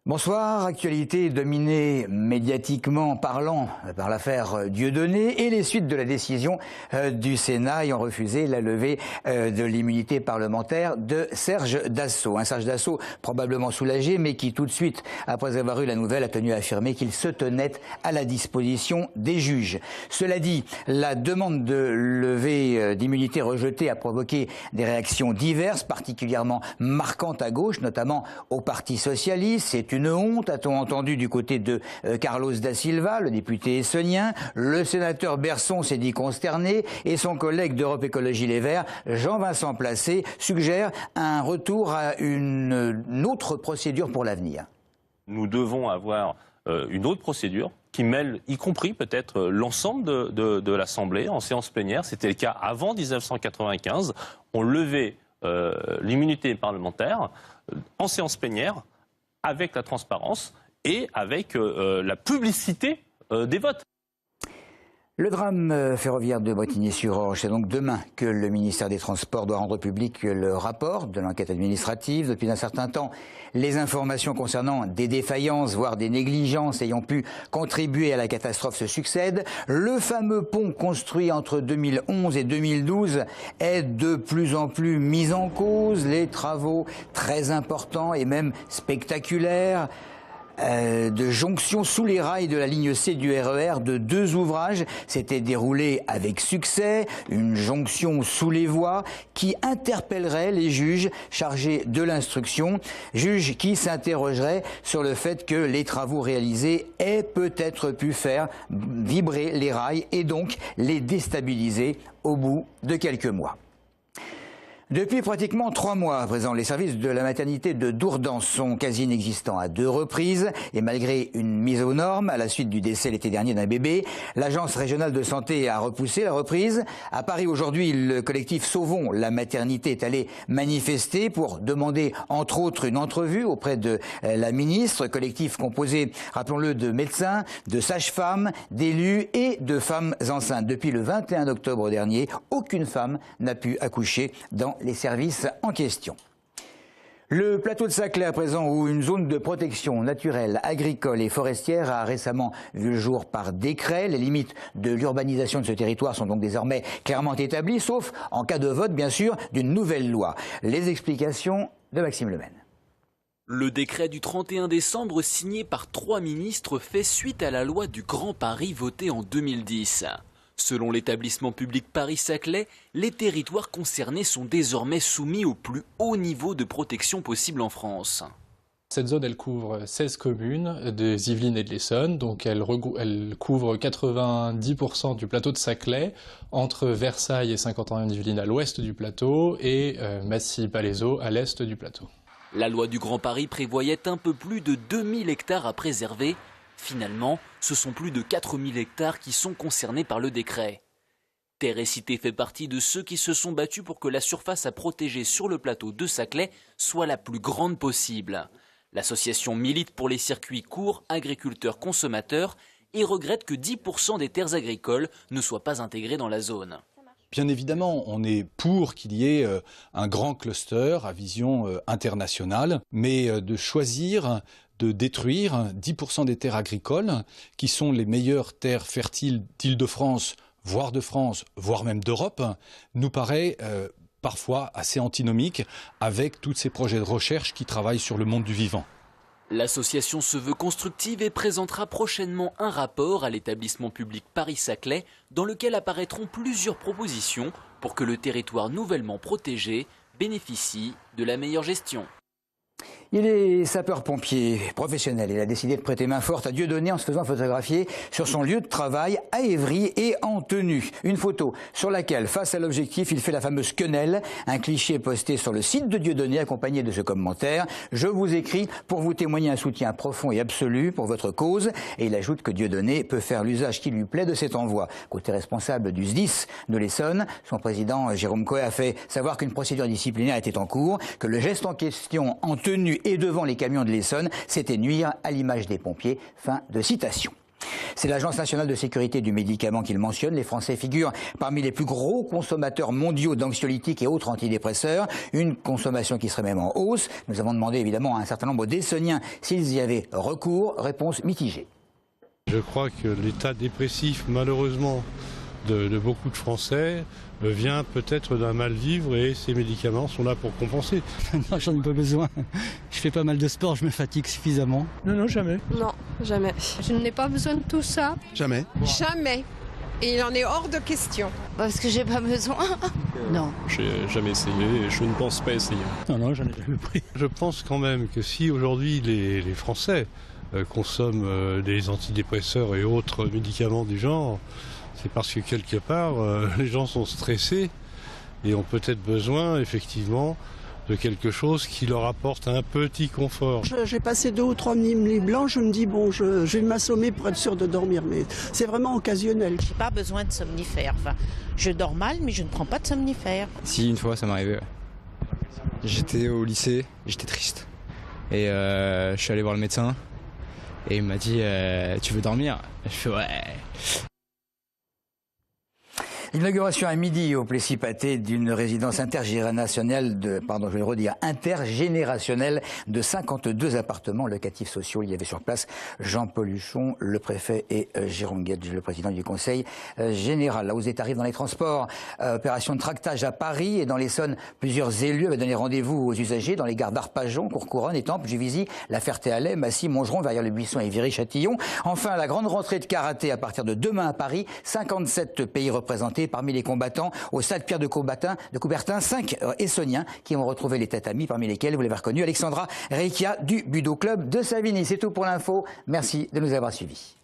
Bonsoir, actualité dominée médiatiquement parlant par l'affaire Dieudonné et les suites de la décision du Sénat ayant refusé la levée de l'immunité parlementaire de Serge Dassault. Un Serge Dassault probablement soulagé mais qui tout de suite, après avoir eu la nouvelle, a tenu à affirmer qu'il se tenait à la disposition des juges. Cela dit, la demande de levée d'immunité rejetée a provoqué des réactions diverses, particulièrement marquantes à gauche, notamment au Parti socialiste. C'est une honte, a-t-on entendu du côté de Carlos da Silva, le député essonien. Le sénateur Berson s'est dit consterné et son collègue d'Europe Écologie Les Verts, Jean-Vincent Placé, suggère un retour à une autre procédure pour l'avenir. Nous devons avoir une autre procédure qui mêle, y compris peut-être l'ensemble de l'Assemblée en séance plénière. C'était le cas avant 1995. On levait l'immunité parlementaire en séance plénière, avec la transparence et avec la publicité des votes. Le drame ferroviaire de Bretigny-sur-Orge, c'est donc demain que le ministère des Transports doit rendre public le rapport de l'enquête administrative. Depuis un certain temps, les informations concernant des défaillances, voire des négligences ayant pu contribuer à la catastrophe se succèdent. Le fameux pont construit entre 2011 et 2012 est de plus en plus mis en cause. Les travaux très importants et même spectaculaires de jonction sous les rails de la ligne C du RER de 2 ouvrages s'était déroulé avec succès, une jonction sous les voies qui interpellerait les juges chargés de l'instruction, juges qui s'interrogeraient sur le fait que les travaux réalisés aient peut-être pu faire vibrer les rails et donc les déstabiliser au bout de quelques mois. Depuis pratiquement 3 mois à présent, les services de la maternité de Dourdan sont quasi inexistants à 2 reprises. Et malgré une mise aux normes à la suite du décès l'été dernier d'un bébé, l'Agence régionale de santé a repoussé la reprise. À Paris aujourd'hui, le collectif Sauvons la maternité est allé manifester pour demander entre autres une entrevue auprès de la ministre. Collectif composé, rappelons-le, de médecins, de sages-femmes, d'élus et de femmes enceintes. Depuis le 21 octobre dernier, aucune femme n'a pu accoucher dans les services en question. Le plateau de Saclay à présent, où une zone de protection naturelle, agricole et forestière a récemment vu le jour par décret. Les limites de l'urbanisation de ce territoire sont donc désormais clairement établies, sauf en cas de vote, bien sûr, d'une nouvelle loi. Les explications de Maxime Lemaine. Le décret du 31 décembre signé par 3 ministres fait suite à la loi du Grand Paris votée en 2010. Selon l'établissement public Paris-Saclay, les territoires concernés sont désormais soumis au plus haut niveau de protection possible en France. Cette zone, elle couvre 16 communes des Yvelines et de l'Essonne, donc elle couvre 90% du plateau de Saclay, entre Versailles et Saint-Quentin-en-Yvelines à l'ouest du plateau et Massy-Palaiseau à l'est du plateau. La loi du Grand Paris prévoyait un peu plus de 2000 hectares à préserver. Finalement, ce sont plus de 4000 hectares qui sont concernés par le décret. Terre et Cité fait partie de ceux qui se sont battus pour que la surface à protéger sur le plateau de Saclay soit la plus grande possible. L'association milite pour les circuits courts, agriculteurs-consommateurs et regrette que 10% des terres agricoles ne soient pas intégrées dans la zone. Bien évidemment, on est pour qu'il y ait un grand cluster à vision internationale, mais de choisir de détruire 10% des terres agricoles, qui sont les meilleures terres fertiles d'Île-de-France, voire de France, voire même d'Europe, nous paraît parfois assez antinomique avec tous ces projets de recherche qui travaillent sur le monde du vivant. L'association se veut constructive et présentera prochainement un rapport à l'établissement public Paris-Saclay dans lequel apparaîtront plusieurs propositions pour que le territoire nouvellement protégé bénéficie de la meilleure gestion. Il est sapeur-pompier professionnel. Il a décidé de prêter main forte à Dieudonné en se faisant photographier sur son lieu de travail à Évry et en tenue. Une photo sur laquelle, face à l'objectif, il fait la fameuse quenelle, un cliché posté sur le site de Dieudonné accompagné de ce commentaire. Je vous écris pour vous témoigner un soutien profond et absolu pour votre cause. Et il ajoute que Dieudonné peut faire l'usage qui lui plaît de cet envoi. Côté responsable du SDIS de l'Essonne, son président Jérôme Coët a fait savoir qu'une procédure disciplinaire était en cours, que le geste en question en tenue et devant les camions de l'Essonne, c'était nuire à l'image des pompiers. Fin de citation. C'est l'Agence nationale de sécurité du médicament qui le mentionne. Les Français figurent parmi les plus gros consommateurs mondiaux d'anxiolytiques et autres antidépresseurs. Une consommation qui serait même en hausse. Nous avons demandé évidemment à un certain nombre d'Essoniens s'ils y avaient recours. Réponse mitigée. Je crois que l'état dépressif, malheureusement, de beaucoup de Français vient peut-être d'un mal-vivre et ces médicaments sont là pour compenser. Non, j'en ai pas besoin. Je fais pas mal de sport, je me fatigue suffisamment. Non, jamais. Non, jamais. Je n'ai pas besoin de tout ça. Jamais. Jamais. Et il en est hors de question. Parce que j'ai pas besoin. Non. J'ai jamais essayé et je ne pense pas essayer. Non, j'en ai jamais pris. Je pense quand même que si aujourd'hui les Français consomment des antidépresseurs et autres médicaments du genre, c'est parce que quelque part, les gens sont stressés et ont peut-être besoin, effectivement, de quelque chose qui leur apporte un petit confort. J'ai passé 2 ou 3 nuits blanches, je me dis, bon, je vais m'assommer pour être sûr de dormir, mais c'est vraiment occasionnel. J'ai pas besoin de somnifères. Enfin, je dors mal, mais je ne prends pas de somnifères. Si, une fois, ça m'est arrivé. Ouais. J'étais au lycée, j'étais triste. Et je suis allé voir le médecin. Et il m'a dit, tu veux dormir? Je fais, ouais. L'inauguration à midi au Plessis-Pathé d'une résidence intergénérationnelle intergénérationnelle de 52 appartements locatifs sociaux. Il y avait sur place Jean-Paul Huchon, le préfet, et Jérôme Guedj, le président du conseil général. La hausse des tarifs dans les transports, opération de tractage à Paris et dans l'Essonne, plusieurs élus avaient donné rendez-vous aux usagers dans les gares d'Arpajon, Courcouronnes, Étampes, Juvisy, La Ferté-Alais, Massy, Montgeron, Verrières-le-Buisson et Viry-Châtillon. Enfin, la grande rentrée de karaté à partir de demain à Paris, 57 pays représentés. Parmi les combattants, au stade Pierre de Coubertin, 5 Essoniens qui ont retrouvé les tatamis, parmi lesquels, vous l'avez reconnu, Alexandra Reikia du Budo Club de Savigny. C'est tout pour l'info. Merci de nous avoir suivis.